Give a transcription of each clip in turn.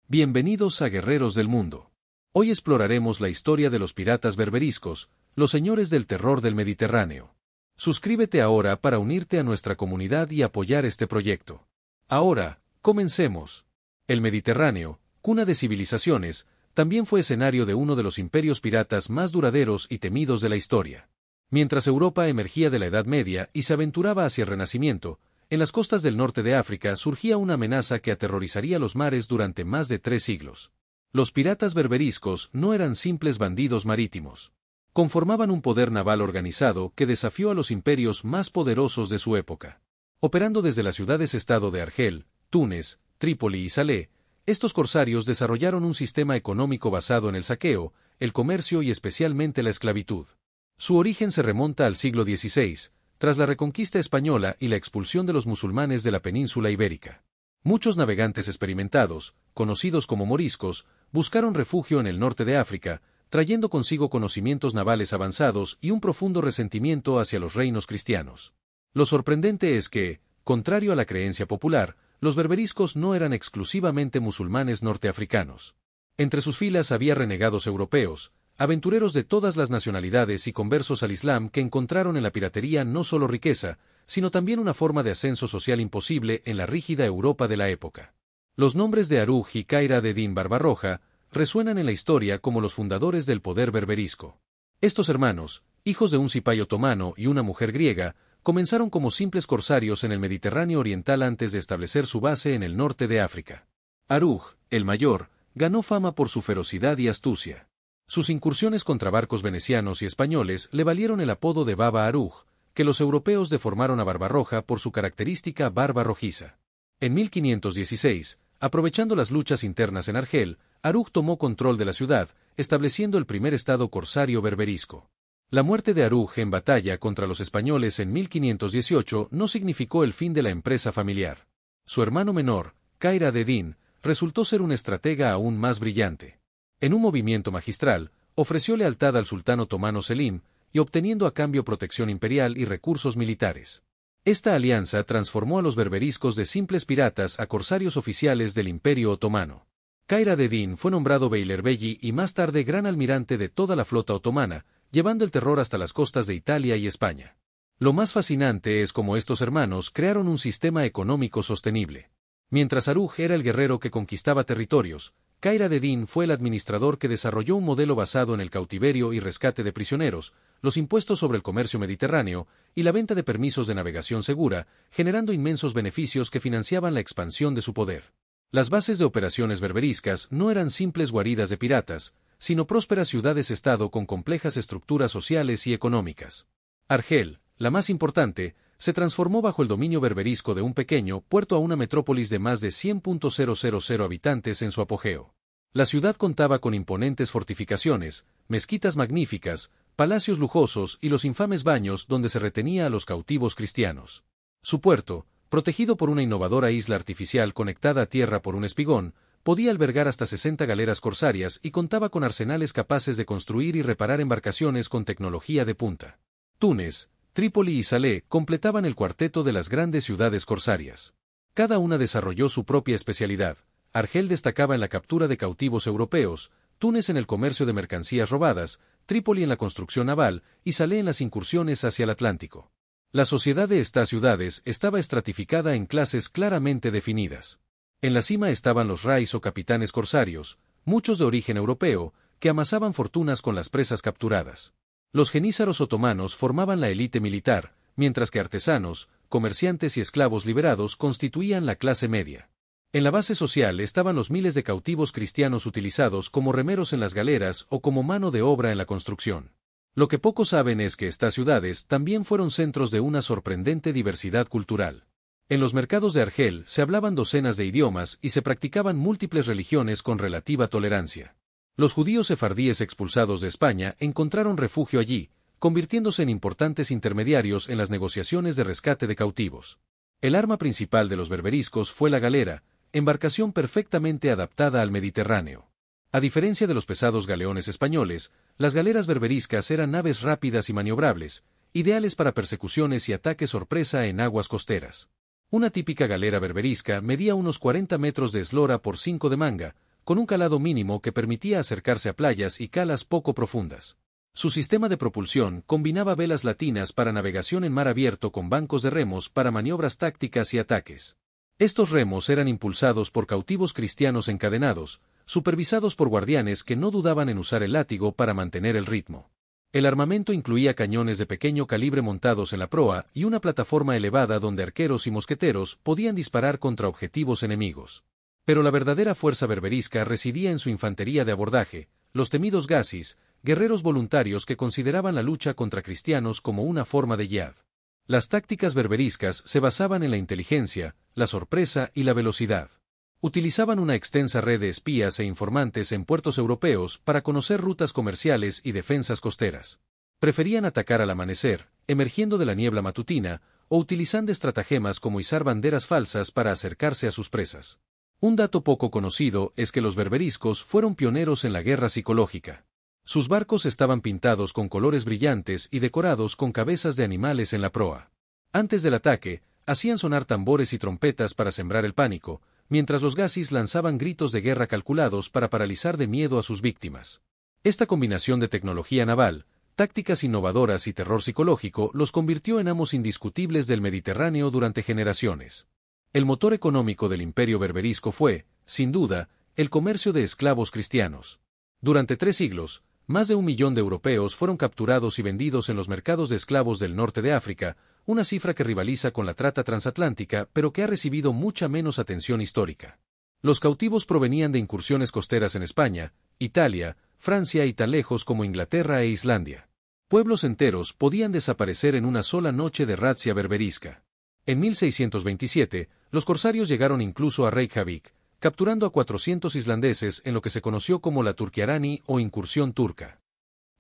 Bienvenidos a Guerreros del Mundo. Hoy exploraremos la historia de los piratas berberiscos, los señores del terror del Mediterráneo. Suscríbete ahora para unirte a nuestra comunidad y apoyar este proyecto. Ahora, comencemos. El Mediterráneo, cuna de civilizaciones, también fue escenario de uno de los imperios piratas más duraderos y temidos de la historia. Mientras Europa emergía de la Edad Media y se aventuraba hacia el Renacimiento, en las costas del norte de África surgía una amenaza que aterrorizaría los mares durante más de 3 siglos. Los piratas berberiscos no eran simples bandidos marítimos. Conformaban un poder naval organizado que desafió a los imperios más poderosos de su época. Operando desde las ciudades-estado de Argel, Túnez, Trípoli y Salé, estos corsarios desarrollaron un sistema económico basado en el saqueo, el comercio y especialmente la esclavitud. Su origen se remonta al siglo XVI, tras la reconquista española y la expulsión de los musulmanes de la península ibérica. Muchos navegantes experimentados, conocidos como moriscos, buscaron refugio en el norte de África, trayendo consigo conocimientos navales avanzados y un profundo resentimiento hacia los reinos cristianos. Lo sorprendente es que, contrario a la creencia popular, los berberiscos no eran exclusivamente musulmanes norteafricanos. Entre sus filas había renegados europeos, aventureros de todas las nacionalidades y conversos al Islam que encontraron en la piratería no solo riqueza, sino también una forma de ascenso social imposible en la rígida Europa de la época. Los nombres de Aruj y Kayra de Din Barbarroja resuenan en la historia como los fundadores del poder berberisco. Estos hermanos, hijos de un cipayo otomano y una mujer griega, comenzaron como simples corsarios en el Mediterráneo oriental antes de establecer su base en el norte de África. Aruj, el mayor, ganó fama por su ferocidad y astucia. Sus incursiones contra barcos venecianos y españoles le valieron el apodo de Baba Aruj, que los europeos deformaron a Barbarroja por su característica barba rojiza. En 1516, aprovechando las luchas internas en Argel, Aruj tomó control de la ciudad, estableciendo el primer estado corsario berberisco. La muerte de Aruj en batalla contra los españoles en 1518 no significó el fin de la empresa familiar. Su hermano menor, Kayra de Din, resultó ser un estratega aún más brillante. En un movimiento magistral, ofreció lealtad al sultán otomano Selim, y obteniendo a cambio protección imperial y recursos militares. Esta alianza transformó a los berberiscos de simples piratas a corsarios oficiales del Imperio Otomano. Kayra de Din fue nombrado Beylerbey y más tarde gran almirante de toda la flota otomana, llevando el terror hasta las costas de Italia y España. Lo más fascinante es cómo estos hermanos crearon un sistema económico sostenible. Mientras Aruj era el guerrero que conquistaba territorios, Kayra de Din fue el administrador que desarrolló un modelo basado en el cautiverio y rescate de prisioneros, los impuestos sobre el comercio mediterráneo y la venta de permisos de navegación segura, generando inmensos beneficios que financiaban la expansión de su poder. Las bases de operaciones berberiscas no eran simples guaridas de piratas, sino prósperas ciudades-estado con complejas estructuras sociales y económicas. Argel, la más importante, se transformó bajo el dominio berberisco de un pequeño puerto a una metrópolis de más de 100.000 habitantes en su apogeo. La ciudad contaba con imponentes fortificaciones, mezquitas magníficas, palacios lujosos y los infames baños donde se retenía a los cautivos cristianos. Su puerto, protegido por una innovadora isla artificial conectada a tierra por un espigón, podía albergar hasta 60 galeras corsarias y contaba con arsenales capaces de construir y reparar embarcaciones con tecnología de punta. Túnez, Trípoli y Salé completaban el cuarteto de las grandes ciudades corsarias. Cada una desarrolló su propia especialidad. Argel destacaba en la captura de cautivos europeos, Túnez en el comercio de mercancías robadas, Trípoli en la construcción naval y Salé en las incursiones hacia el Atlántico. La sociedad de estas ciudades estaba estratificada en clases claramente definidas. En la cima estaban los rais o capitanes corsarios, muchos de origen europeo, que amasaban fortunas con las presas capturadas. Los genízaros otomanos formaban la élite militar, mientras que artesanos, comerciantes y esclavos liberados constituían la clase media. En la base social estaban los miles de cautivos cristianos utilizados como remeros en las galeras o como mano de obra en la construcción. Lo que pocos saben es que estas ciudades también fueron centros de una sorprendente diversidad cultural. En los mercados de Argel se hablaban docenas de idiomas y se practicaban múltiples religiones con relativa tolerancia. Los judíos sefardíes expulsados de España encontraron refugio allí, convirtiéndose en importantes intermediarios en las negociaciones de rescate de cautivos. El arma principal de los berberiscos fue la galera, embarcación perfectamente adaptada al Mediterráneo. A diferencia de los pesados galeones españoles, las galeras berberiscas eran naves rápidas y maniobrables, ideales para persecuciones y ataques sorpresa en aguas costeras. Una típica galera berberisca medía unos 40 metros de eslora por 5 de manga, con un calado mínimo que permitía acercarse a playas y calas poco profundas. Su sistema de propulsión combinaba velas latinas para navegación en mar abierto con bancos de remos para maniobras tácticas y ataques. Estos remos eran impulsados por cautivos cristianos encadenados, supervisados por guardianes que no dudaban en usar el látigo para mantener el ritmo. El armamento incluía cañones de pequeño calibre montados en la proa y una plataforma elevada donde arqueros y mosqueteros podían disparar contra objetivos enemigos. Pero la verdadera fuerza berberisca residía en su infantería de abordaje, los temidos Ghazis, guerreros voluntarios que consideraban la lucha contra cristianos como una forma de yihad. Las tácticas berberiscas se basaban en la inteligencia, la sorpresa y la velocidad. Utilizaban una extensa red de espías e informantes en puertos europeos para conocer rutas comerciales y defensas costeras. Preferían atacar al amanecer, emergiendo de la niebla matutina, o utilizando estratagemas como izar banderas falsas para acercarse a sus presas. Un dato poco conocido es que los berberiscos fueron pioneros en la guerra psicológica. Sus barcos estaban pintados con colores brillantes y decorados con cabezas de animales en la proa. Antes del ataque, hacían sonar tambores y trompetas para sembrar el pánico, mientras los Ghazis lanzaban gritos de guerra calculados para paralizar de miedo a sus víctimas. Esta combinación de tecnología naval, tácticas innovadoras y terror psicológico los convirtió en amos indiscutibles del Mediterráneo durante generaciones. El motor económico del imperio berberisco fue, sin duda, el comercio de esclavos cristianos. Durante 3 siglos, más de 1 millón de europeos fueron capturados y vendidos en los mercados de esclavos del norte de África, una cifra que rivaliza con la trata transatlántica pero que ha recibido mucha menos atención histórica. Los cautivos provenían de incursiones costeras en España, Italia, Francia y tan lejos como Inglaterra e Islandia. Pueblos enteros podían desaparecer en una sola noche de razzia berberisca. En 1627, los corsarios llegaron incluso a Reykjavik, capturando a 400 islandeses en lo que se conoció como la Turkiarani o incursión turca.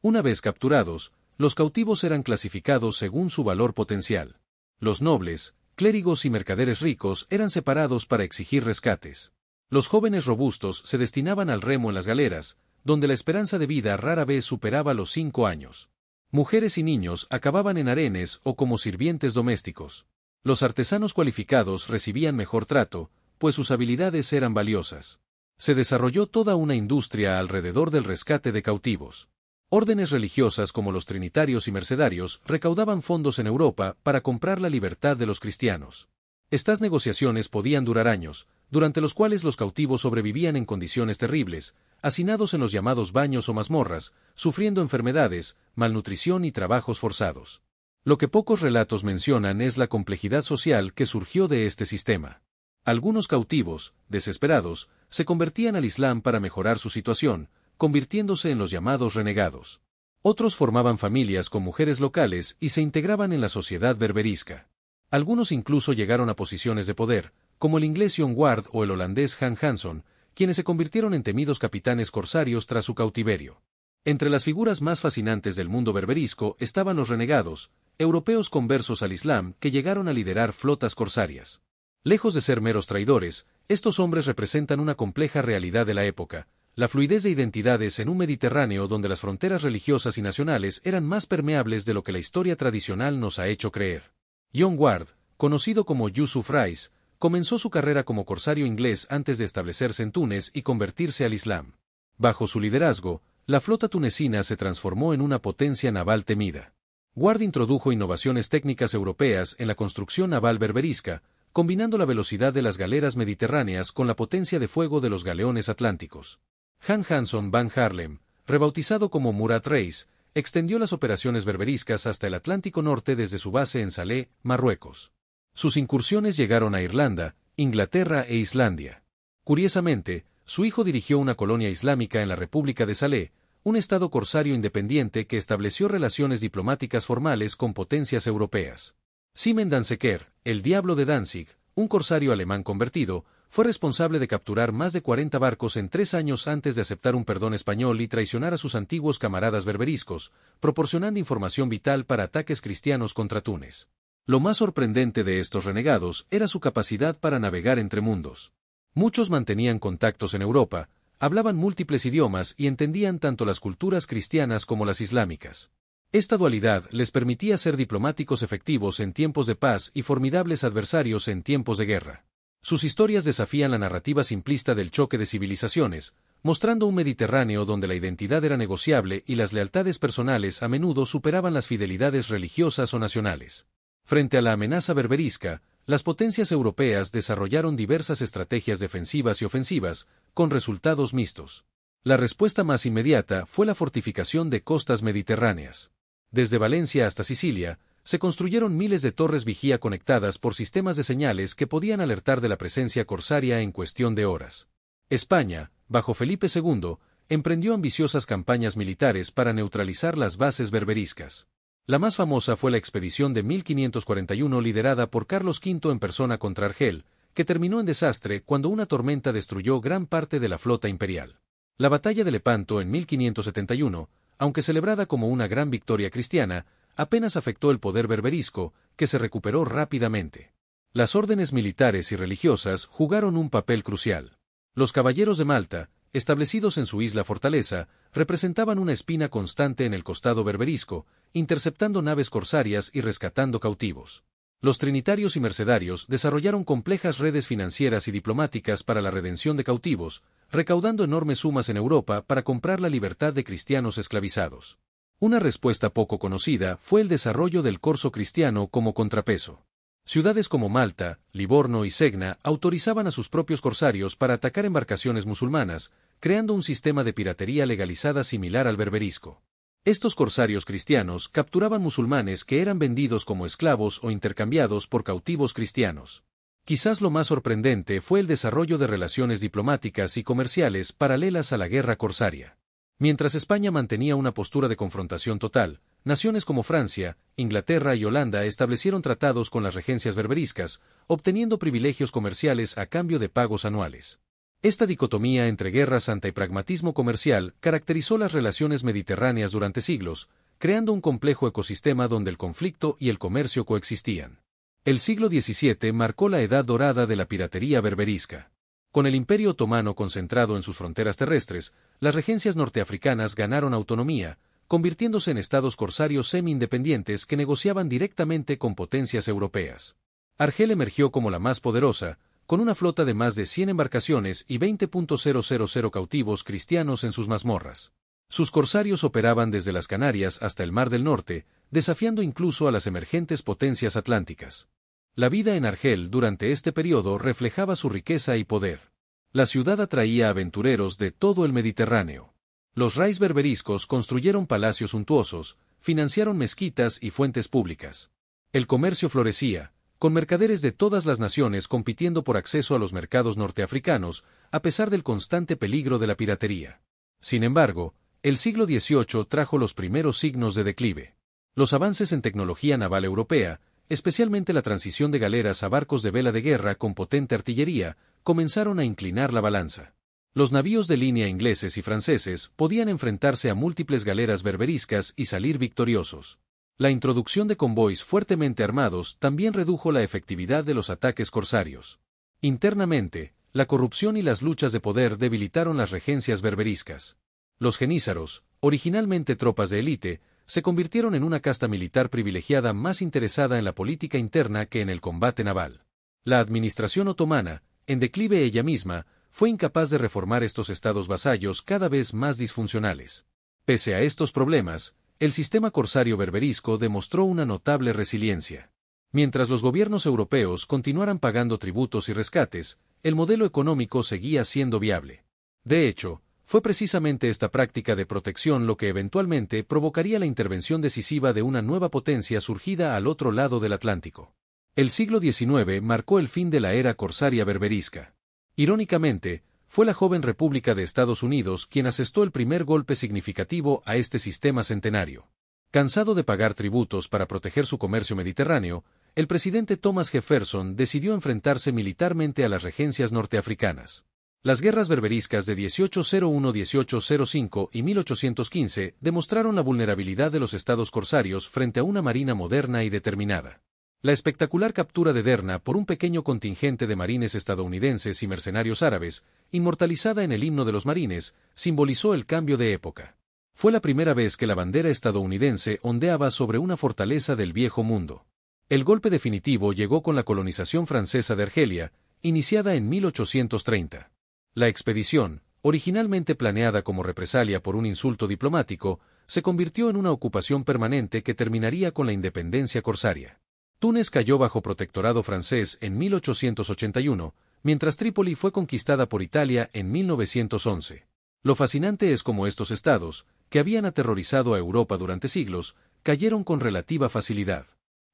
Una vez capturados, los cautivos eran clasificados según su valor potencial. Los nobles, clérigos y mercaderes ricos eran separados para exigir rescates. Los jóvenes robustos se destinaban al remo en las galeras, donde la esperanza de vida rara vez superaba los 5 años. Mujeres y niños acababan en harenes o como sirvientes domésticos. Los artesanos cualificados recibían mejor trato, pues sus habilidades eran valiosas. Se desarrolló toda una industria alrededor del rescate de cautivos. Órdenes religiosas como los trinitarios y mercedarios recaudaban fondos en Europa para comprar la libertad de los cristianos. Estas negociaciones podían durar años, durante los cuales los cautivos sobrevivían en condiciones terribles, hacinados en los llamados baños o mazmorras, sufriendo enfermedades, malnutrición y trabajos forzados. Lo que pocos relatos mencionan es la complejidad social que surgió de este sistema. Algunos cautivos, desesperados, se convertían al Islam para mejorar su situación, convirtiéndose en los llamados renegados. Otros formaban familias con mujeres locales y se integraban en la sociedad berberisca. Algunos incluso llegaron a posiciones de poder, como el inglés John Ward o el holandés Han Hanson, quienes se convirtieron en temidos capitanes corsarios tras su cautiverio. Entre las figuras más fascinantes del mundo berberisco estaban los renegados, europeos conversos al Islam que llegaron a liderar flotas corsarias. Lejos de ser meros traidores, estos hombres representan una compleja realidad de la época, la fluidez de identidades en un Mediterráneo donde las fronteras religiosas y nacionales eran más permeables de lo que la historia tradicional nos ha hecho creer. John Ward, conocido como Yusuf Rice, comenzó su carrera como corsario inglés antes de establecerse en Túnez y convertirse al Islam. Bajo su liderazgo, la flota tunecina se transformó en una potencia naval temida. Ward introdujo innovaciones técnicas europeas en la construcción naval berberisca, combinando la velocidad de las galeras mediterráneas con la potencia de fuego de los galeones atlánticos. Han Hanson van Harlem, rebautizado como Murat Reis, extendió las operaciones berberiscas hasta el Atlántico Norte desde su base en Salé, Marruecos. Sus incursiones llegaron a Irlanda, Inglaterra e Islandia. Curiosamente, su hijo dirigió una colonia islámica en la República de Salé, un estado corsario independiente que estableció relaciones diplomáticas formales con potencias europeas. Simen Danseker, el Diablo de Danzig, un corsario alemán convertido, fue responsable de capturar más de 40 barcos en 3 años antes de aceptar un perdón español y traicionar a sus antiguos camaradas berberiscos, proporcionando información vital para ataques cristianos contra Túnez. Lo más sorprendente de estos renegados era su capacidad para navegar entre mundos. Muchos mantenían contactos en Europa, hablaban múltiples idiomas y entendían tanto las culturas cristianas como las islámicas. Esta dualidad les permitía ser diplomáticos efectivos en tiempos de paz y formidables adversarios en tiempos de guerra. Sus historias desafían la narrativa simplista del choque de civilizaciones, mostrando un Mediterráneo donde la identidad era negociable y las lealtades personales a menudo superaban las fidelidades religiosas o nacionales. Frente a la amenaza berberisca, las potencias europeas desarrollaron diversas estrategias defensivas y ofensivas, con resultados mixtos. La respuesta más inmediata fue la fortificación de costas mediterráneas. Desde Valencia hasta Sicilia, se construyeron miles de torres vigía conectadas por sistemas de señales que podían alertar de la presencia corsaria en cuestión de horas. España, bajo Felipe II, emprendió ambiciosas campañas militares para neutralizar las bases berberiscas. La más famosa fue la expedición de 1541 liderada por Carlos V en persona contra Argel, que terminó en desastre cuando una tormenta destruyó gran parte de la flota imperial. La batalla de Lepanto en 1571, aunque celebrada como una gran victoria cristiana, apenas afectó el poder berberisco, que se recuperó rápidamente. Las órdenes militares y religiosas jugaron un papel crucial. Los caballeros de Malta, establecidos en su isla fortaleza, representaban una espina constante en el costado berberisco, interceptando naves corsarias y rescatando cautivos. Los trinitarios y mercedarios desarrollaron complejas redes financieras y diplomáticas para la redención de cautivos, recaudando enormes sumas en Europa para comprar la libertad de cristianos esclavizados. Una respuesta poco conocida fue el desarrollo del corso cristiano como contrapeso. Ciudades como Malta, Livorno y Segna autorizaban a sus propios corsarios para atacar embarcaciones musulmanas, creando un sistema de piratería legalizada similar al berberisco. Estos corsarios cristianos capturaban musulmanes que eran vendidos como esclavos o intercambiados por cautivos cristianos. Quizás lo más sorprendente fue el desarrollo de relaciones diplomáticas y comerciales paralelas a la guerra corsaria. Mientras España mantenía una postura de confrontación total, naciones como Francia, Inglaterra y Holanda establecieron tratados con las regencias berberiscas, obteniendo privilegios comerciales a cambio de pagos anuales. Esta dicotomía entre guerra santa y pragmatismo comercial caracterizó las relaciones mediterráneas durante siglos, creando un complejo ecosistema donde el conflicto y el comercio coexistían. El siglo XVII marcó la edad dorada de la piratería berberisca. Con el Imperio Otomano concentrado en sus fronteras terrestres, las regencias norteafricanas ganaron autonomía, convirtiéndose en estados corsarios semi-independientes que negociaban directamente con potencias europeas. Argel emergió como la más poderosa, con una flota de más de 100 embarcaciones y 20.000 cautivos cristianos en sus mazmorras. Sus corsarios operaban desde las Canarias hasta el Mar del Norte, desafiando incluso a las emergentes potencias atlánticas. La vida en Argel durante este periodo reflejaba su riqueza y poder. La ciudad atraía aventureros de todo el Mediterráneo. Los rais berberiscos construyeron palacios suntuosos, financiaron mezquitas y fuentes públicas. El comercio florecía, con mercaderes de todas las naciones compitiendo por acceso a los mercados norteafricanos, a pesar del constante peligro de la piratería. Sin embargo, el siglo XVIII trajo los primeros signos de declive. Los avances en tecnología naval europea, especialmente la transición de galeras a barcos de vela de guerra con potente artillería, comenzaron a inclinar la balanza. Los navíos de línea ingleses y franceses podían enfrentarse a múltiples galeras berberiscas y salir victoriosos. La introducción de convoys fuertemente armados también redujo la efectividad de los ataques corsarios. Internamente, la corrupción y las luchas de poder debilitaron las regencias berberiscas. Los genízaros, originalmente tropas de élite, se convirtieron en una casta militar privilegiada más interesada en la política interna que en el combate naval. La administración otomana, en declive ella misma, fue incapaz de reformar estos estados vasallos cada vez más disfuncionales. Pese a estos problemas, el sistema corsario berberisco demostró una notable resiliencia. Mientras los gobiernos europeos continuaran pagando tributos y rescates, el modelo económico seguía siendo viable. De hecho, fue precisamente esta práctica de protección lo que eventualmente provocaría la intervención decisiva de una nueva potencia surgida al otro lado del Atlántico. El siglo XIX marcó el fin de la era corsaria berberisca. Irónicamente, fue la joven República de Estados Unidos quien asestó el primer golpe significativo a este sistema centenario. Cansado de pagar tributos para proteger su comercio mediterráneo, el presidente Thomas Jefferson decidió enfrentarse militarmente a las regencias norteafricanas. Las guerras berberiscas de 1801-1805 y 1815 demostraron la vulnerabilidad de los estados corsarios frente a una marina moderna y determinada. La espectacular captura de Derna por un pequeño contingente de marines estadounidenses y mercenarios árabes, inmortalizada en el himno de los marines, simbolizó el cambio de época. Fue la primera vez que la bandera estadounidense ondeaba sobre una fortaleza del Viejo Mundo. El golpe definitivo llegó con la colonización francesa de Argelia, iniciada en 1830. La expedición, originalmente planeada como represalia por un insulto diplomático, se convirtió en una ocupación permanente que terminaría con la independencia corsaria. Túnez cayó bajo protectorado francés en 1881, mientras Trípoli fue conquistada por Italia en 1911. Lo fascinante es cómo estos estados, que habían aterrorizado a Europa durante siglos, cayeron con relativa facilidad.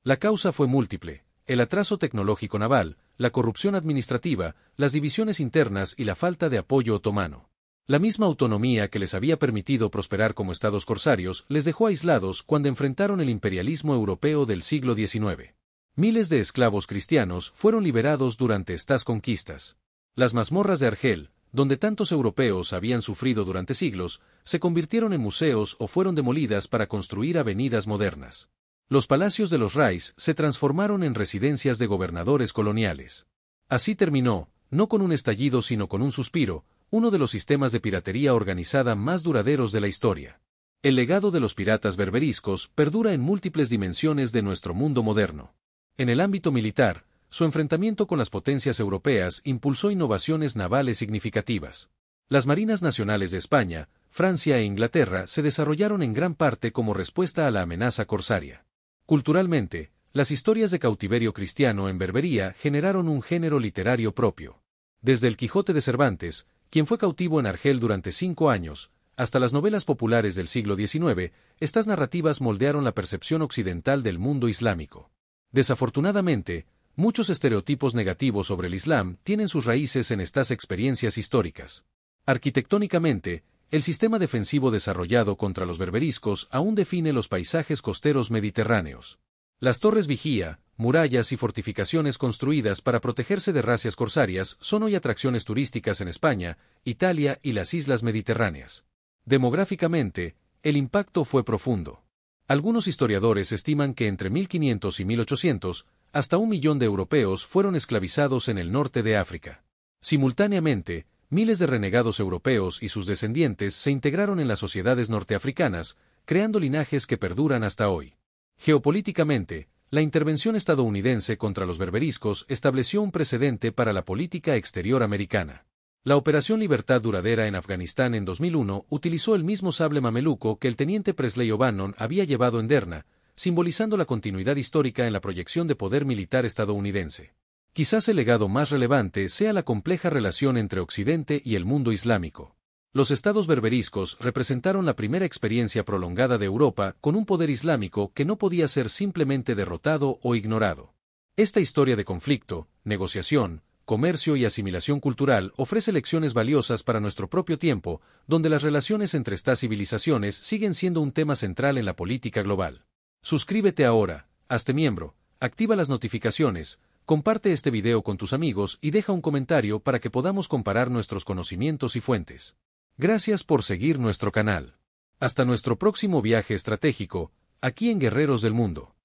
La causa fue múltiple: el atraso tecnológico naval, la corrupción administrativa, las divisiones internas y la falta de apoyo otomano. La misma autonomía que les había permitido prosperar como estados corsarios les dejó aislados cuando enfrentaron el imperialismo europeo del siglo XIX. Miles de esclavos cristianos fueron liberados durante estas conquistas. Las mazmorras de Argel, donde tantos europeos habían sufrido durante siglos, se convirtieron en museos o fueron demolidas para construir avenidas modernas. Los palacios de los Rais se transformaron en residencias de gobernadores coloniales. Así terminó, no con un estallido sino con un suspiro, uno de los sistemas de piratería organizada más duraderos de la historia. El legado de los piratas berberiscos perdura en múltiples dimensiones de nuestro mundo moderno. En el ámbito militar, su enfrentamiento con las potencias europeas impulsó innovaciones navales significativas. Las marinas nacionales de España, Francia e Inglaterra se desarrollaron en gran parte como respuesta a la amenaza corsaria. Culturalmente, las historias de cautiverio cristiano en Berbería generaron un género literario propio. Desde el Quijote de Cervantes, quien fue cautivo en Argel durante 5 años, hasta las novelas populares del siglo XIX, estas narrativas moldearon la percepción occidental del mundo islámico. Desafortunadamente, muchos estereotipos negativos sobre el Islam tienen sus raíces en estas experiencias históricas. Arquitectónicamente, el sistema defensivo desarrollado contra los berberiscos aún define los paisajes costeros mediterráneos. Las torres vigía, murallas y fortificaciones construidas para protegerse de razzias corsarias son hoy atracciones turísticas en España, Italia y las islas mediterráneas. Demográficamente, el impacto fue profundo. Algunos historiadores estiman que entre 1500 y 1800, hasta 1 millón de europeos fueron esclavizados en el norte de África. Simultáneamente, miles de renegados europeos y sus descendientes se integraron en las sociedades norteafricanas, creando linajes que perduran hasta hoy. Geopolíticamente, la intervención estadounidense contra los berberiscos estableció un precedente para la política exterior americana. La Operación Libertad Duradera en Afganistán en 2001 utilizó el mismo sable mameluco que el teniente Presley O'Bannon había llevado en Derna, simbolizando la continuidad histórica en la proyección de poder militar estadounidense. Quizás el legado más relevante sea la compleja relación entre Occidente y el mundo islámico. Los estados berberiscos representaron la primera experiencia prolongada de Europa con un poder islámico que no podía ser simplemente derrotado o ignorado. Esta historia de conflicto, negociación, comercio y asimilación cultural ofrece lecciones valiosas para nuestro propio tiempo, donde las relaciones entre estas civilizaciones siguen siendo un tema central en la política global. Suscríbete ahora, hazte miembro, activa las notificaciones, comparte este video con tus amigos y deja un comentario para que podamos comparar nuestros conocimientos y fuentes. Gracias por seguir nuestro canal. Hasta nuestro próximo viaje estratégico, aquí en Guerreros del Mundo.